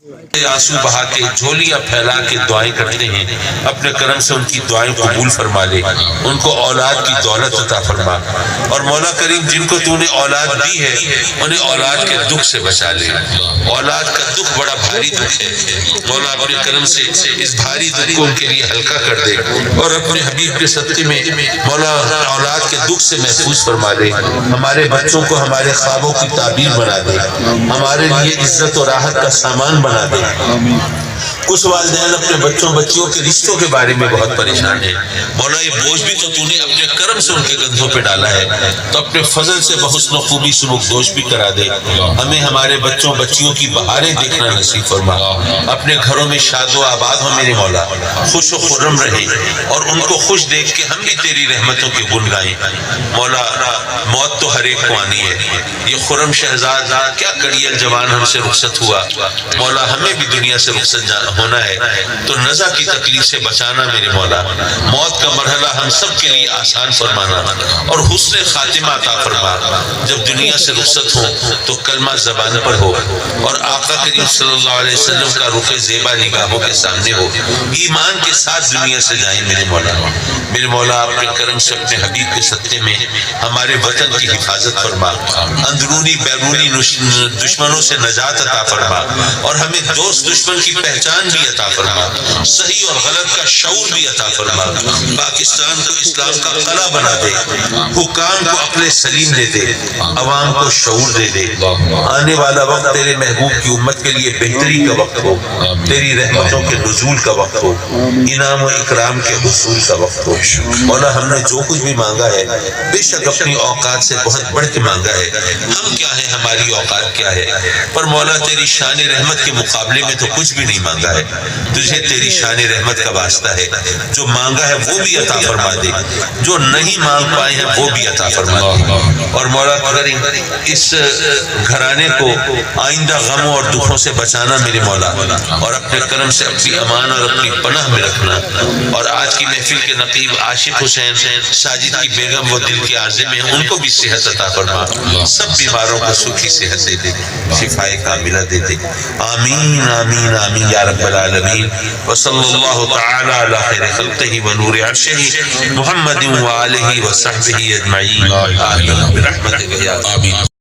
آنسو بہا کے جھولیاں پھیلا کے دعائیں کرتے ہیں، اپنے کرم سے ان کی دعائیں قبول فرما لے، ان کو اولاد کی دولت عطا فرما، اور مولا کریم جن کو تو نے اولاد دی ہے انہیں اولاد کے دکھ سے بچا لے۔ اولاد کا دکھ بڑا بھاری دکھ ہے، مولا اپنے کرم سے اس بھاری دکھ کو ان کے لیے ہلکا کر دے، اور اپنے حبیب کے صدقے میں مولا اولاد کے دکھ سے محفوظ فرما لے، ہمارے بچوں کو ہمارے خوابوں کی تعبیر بنا دے، ہمارے لیے عزت و راحت کا سامان بنا دے۔ کچھ والدین اپنے بچوں بچیوں کے رشتوں کے بارے میں بہت پریشان ہیں، مولا یہ بوجھ بھی تو نے اپنے کرم سے ان کے کندھوں پہ ڈالا ہے، تو اپنے فضل سے بحسن و خوبی سبکدوش بھی کرا دے، ہمیں ہمارے بچوں بچیوں کی بہاریں دیکھنا نصیب فرما، اپنے گھروں میں شاد و آباد ہو میرے مولا، خوش و خرم رہے، اور ان کو خوش دیکھ کے ہم بھی تیری رحمتوں کے گن گائیں۔ مولا موت تو ہر ایک کو آنی ہے، یہ خرم شہزاد کیا کڑیل جوان ہم سے رخصت ہوا، مولا ہمیں بھی دنیا سے رخصت ہونا ہے، تو نزع کی تکلیف سے بچانا میرے مولا، موت کا مرحلہ ہم سب کے لیے آسان فرمانا، اور حسن خاتمہ عطا فرما، جب دنیا سے رخصت ہو تو کلمہ زبان پر ہو، اور آقا کریم صلی اللہ علیہ وسلم کا رخ زیبا نگاہوں کے سامنے ہو، ایمان کے ساتھ دنیا سے جائیں میرے مولا۔ میرے مولا اپنے کرم سے اپنے حبیب کے صدقے میں ہمارے وطن کی حفاظت فرما، اندرونی بیرونی دشمنوں سے نجات عطا فرما، اور ہمیں دوست دشمن کی پہچان بھی عطا فرما، صحیح اور غلط کا شعور بھی عطا فرما، پاکستان کو اسلام کا قلعہ بنا دے، حکام کو عقل سلیم دے دے، عوام کو شعور دے دے، آنے والا وقت تیرے محبوب کی امت کے لیے بہتری کا وقت ہو، تیری رحمتوں کے نزول کا وقت ہو، انعام و اکرام کے حصول کا وقت ہو۔ مولا ہم نے جو کچھ بھی مانگا ہے بے شک اپنی اوقات سے بہت بڑھ کے مانگا ہے، ہم کیا ہیں ہماری اوقات کیا ہے، پر مولا تیری شان رحمت کے مقابلے میں تو کچھ بھی نہیں مانگا ہے، تجھے تیری شان رحمت کا واسطہ ہے، جو مانگا ہے وہ بھی عطا فرما دے، جو نہیں مانگ پائے ہیں وہ بھی عطا فرما دے، اور مولا کریم اس گھرانے کو آئندہ غموں اور دکھوں سے بچانا میرے مولا، اور اپنے کرم سے اپنی امان اور اپنی پناہ میں رکھنا، اور آج کی محفل کے نقیب عاشق حسین ساجد کی بیگم وہ دل کے عازم ہیں، ان کو بھی صحت عطا فرما، سب بیماروں کو سکھی صحت دے دے، شفائے کاملہ دے دے، آمین آمین آمین یا رب العالمین، وصلی اللہ تعالی علی خیر خلقہ ونور عرشہ محمد وآلہ وصحبہ اجمعین، آمین برحمتک یا آمین۔